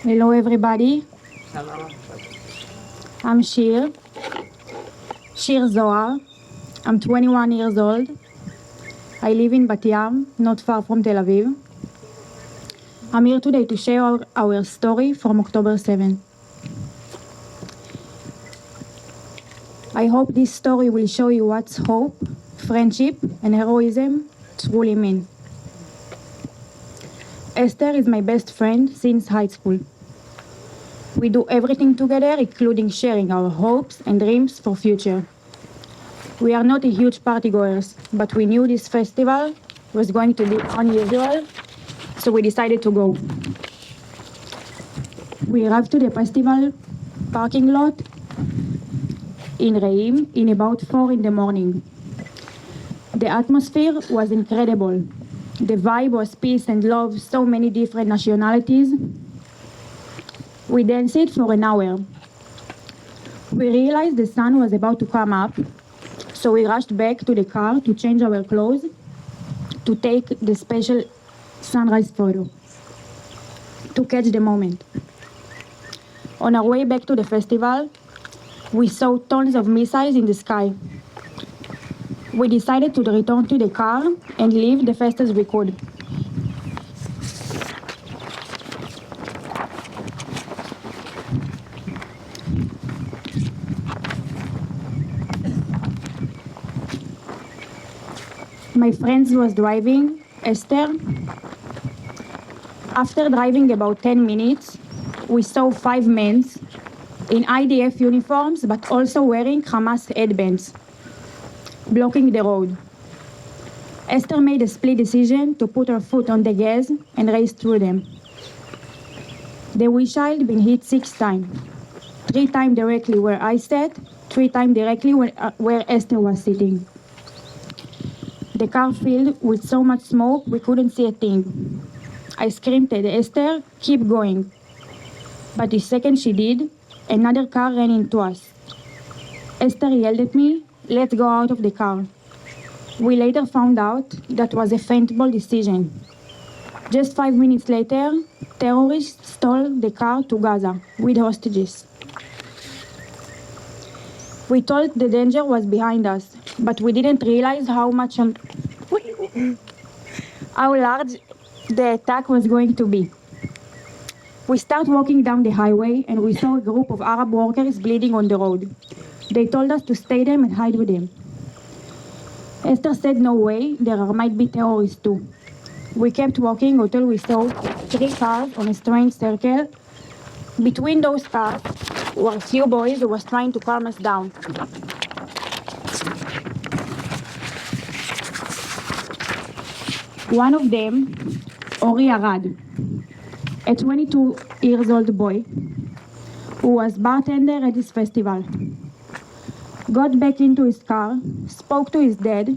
Hello everybody, I'm Shir Zohar. I'm 21 years old. I live in Bat Yam, not far from Tel Aviv. I'm here today to share our story from October 7. I hope this story will show you what hope, friendship, and heroism truly mean. Esther is my best friend since high school. We do everything together, including sharing our hopes and dreams for future. We are not a huge party goers, but we knew this festival was going to be unusual, so we decided to go. We arrived to the festival parking lot in Reim in about 4 in the morning. The atmosphere was incredible. The vibe was peace and love, so many different nationalities. We danced for an hour. We realized the sun was about to come up, so we rushed back to the car to change our clothes to take the special sunrise photo, to catch the moment. On our way back to the festival, we saw tons of missiles in the sky. We decided to return to the car and leave the fast as we could. My friend was driving, Esther. After driving about 10 minutes, we saw 5 men in IDF uniforms, but also wearing Hamas headbands, blocking the road. Esther made a split decision to put her foot on the gas and race through them. The windshield been hit 6 times, 3 times directly where I sat, 3 times directly where Esther was sitting. The car filled with so much smoke we couldn't see a thing. I screamed at Esther, "Keep going." But the second she did, another car ran into us. Esther yelled at me, "Let's go out of the car." We later found out that was a faintball decision. Just 5 minutes later, terrorists stole the car to Gaza with hostages. We thought the danger was behind us, but we didn't realize how large the attack was going to be. We started walking down the highway and we saw a group of Arab workers bleeding on the road. They told us to stay there and hide with them. Esther said no way, there might be terrorists too. We kept walking until we saw 3 cars on a strange circle. Between those cars were a few boys who was trying to calm us down. One of them, Ori Arad, a 22 years old boy who was bartender at this festival, got back into his car, spoke to his dad,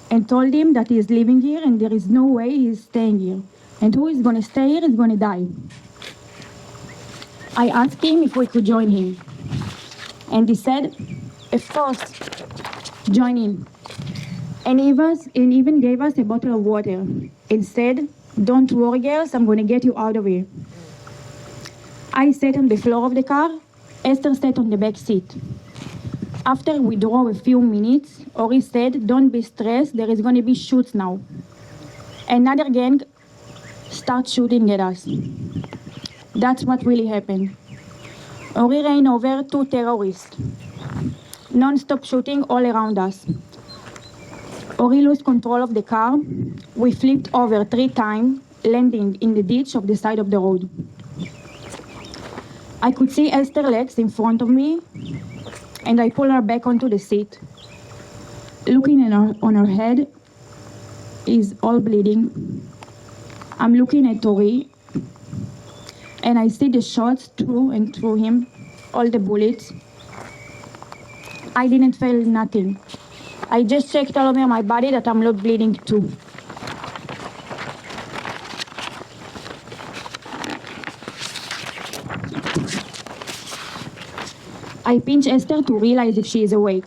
and told him that he is living here and there is no way he is staying here, and who is going to stay here is going to die. I asked him if we could join him, and he said, "Of course, join in." And he even gave us a bottle of water and said, "Don't worry, girls, I'm going to get you out of here." I sat on the floor of the car, Esther sat on the back seat. After we drove a few minutes, Ori said, "Don't be stressed, there is going to be shoots now." Another gang started shooting at us. That's what really happened. Ori ran over 2 terrorists, non-stop shooting all around us. Ori lost control of the car. We flipped over 3 times, landing in the ditch of the side of the road. I could see Esther's legs in front of me, and I pulled her back onto the seat. Looking on her head is all bleeding. I'm looking at Ori, and I see the shots through and through him, all the bullets. I didn't feel nothing. I just checked all over my body that I'm not bleeding too. I pinched Esther to realize if she is awake.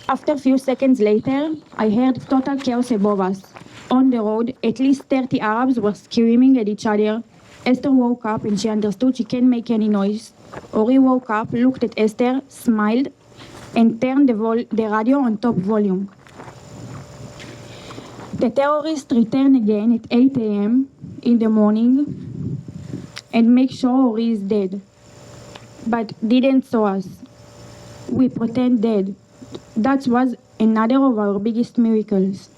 After a few seconds later, I heard total chaos above us. On the road, at least 30 Arabs were screaming at each other, Esther woke up and she understood she can't make any noise. Ori woke up, looked at Esther, smiled, and turned the radio on top volume. The terrorists returned again at 8 a.m. in the morning and make sure Ori is dead, but didn't saw us. We pretend dead. That was another of our biggest miracles.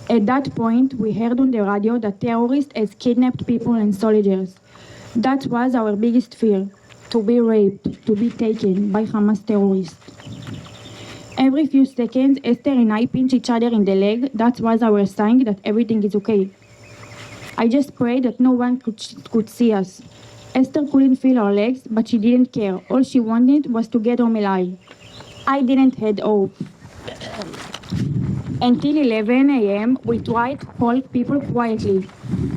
At that point, we heard on the radio that terrorists had kidnapped people and soldiers. That was our biggest fear, to be raped, to be taken by Hamas terrorists. Every few seconds, Esther and I pinch each other in the leg. That was our sign that everything is okay. I just prayed that no one could see us. Esther couldn't feel her legs, but she didn't care. All she wanted was to get home alive. I didn't have hope. Until 11 a.m., we tried to call people quietly.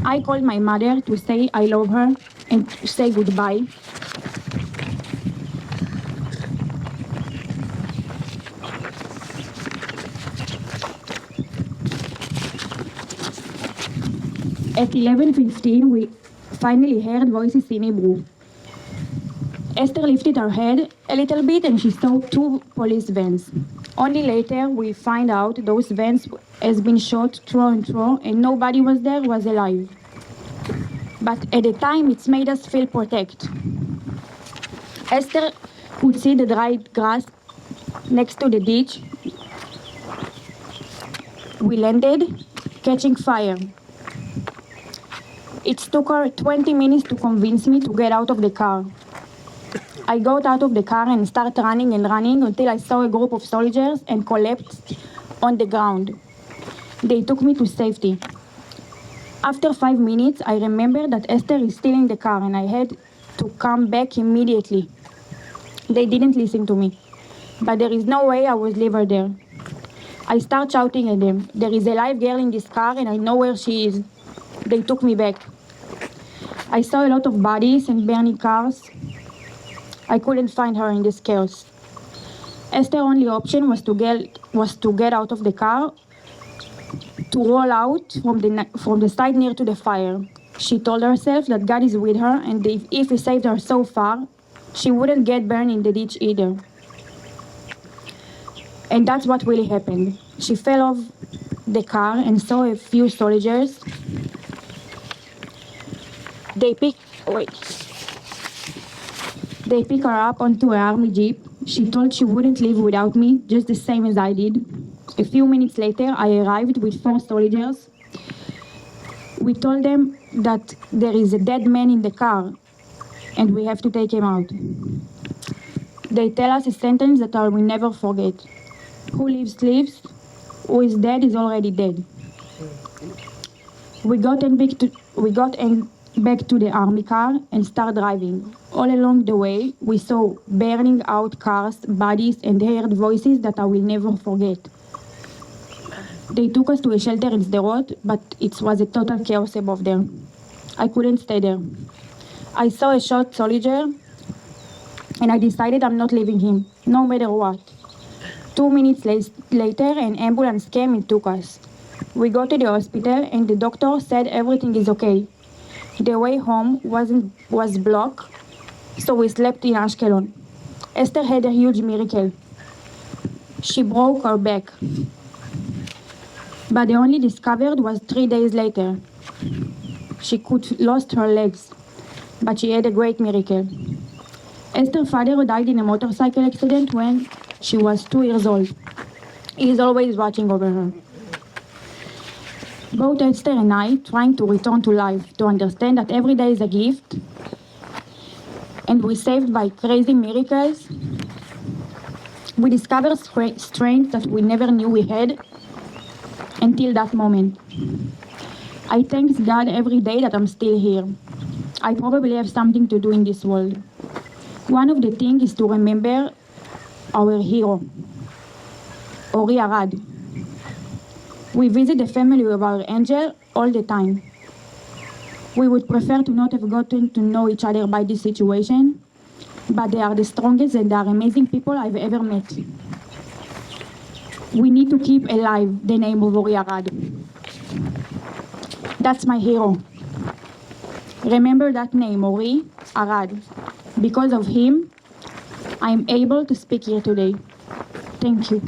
I called my mother to say I love her and to say goodbye. At 11:15, we finally heard voices in Hebrew. Esther lifted her head a little bit and she saw two police vans. Only later we find out those vans has been shot through and through and nobody was alive. But at the time it's made us feel protected. Esther could see the dried grass next to the ditch. We landed, catching fire. It took her 20 minutes to convince me to get out of the car. I got out of the car and started running until I saw a group of soldiers and collapsed on the ground. They took me to safety. After 5 minutes, I remembered that Esther is still in the car and I had to come back immediately. They didn't listen to me, but there is no way I would leave her there. I start shouting at them, "There is a live girl in this car and I know where she is." They took me back. I saw a lot of bodies and burning cars. I couldn't find her in this chaos. Esther's only option was to get out of the car, to roll out from the side near to the fire. She told herself that God is with her and if He saved her so far, she wouldn't get burned in the ditch either. And that's what really happened. She fell off the car and saw a few soldiers. They picked her up onto an army jeep. She told she wouldn't leave without me, just the same as I did. A few minutes later, I arrived with 4 soldiers. We told them that there is a dead man in the car and we have to take him out. They tell us a sentence that I will never forget. Who lives, lives. Who is dead is already dead. We got back to the army car and started driving. All along the way, we saw burning out cars, bodies, and heard voices that I will never forget. They took us to a shelter in Sderot, but it was a total chaos above there. I couldn't stay there. I saw a shot soldier, and I decided I'm not leaving him, no matter what. 2 minutes later, an ambulance came and took us. We got to the hospital, and the doctor said everything is okay. The way home was blocked, so we slept in Ashkelon. Esther had a huge miracle. She broke her back, but the only discovered was 3 days later. She could lost her legs, but she had a great miracle. Esther's father died in a motorcycle accident when she was 2 years old. He is always watching over her. Both Esther and I trying to return to life, to understand that every day is a gift, and we're saved by crazy miracles. We discovered strength that we never knew we had until that moment. I thank God every day that I'm still here. I probably have something to do in this world. One of the things is to remember our hero, Ori Arad. We visit the family of our angel all the time. We would prefer to not have gotten to know each other by this situation, but they are the strongest and they are amazing people I've ever met. We need to keep alive the name of Ori Arad. That's my hero. Remember that name, Ori Arad. Because of him, I'm able to speak here today. Thank you.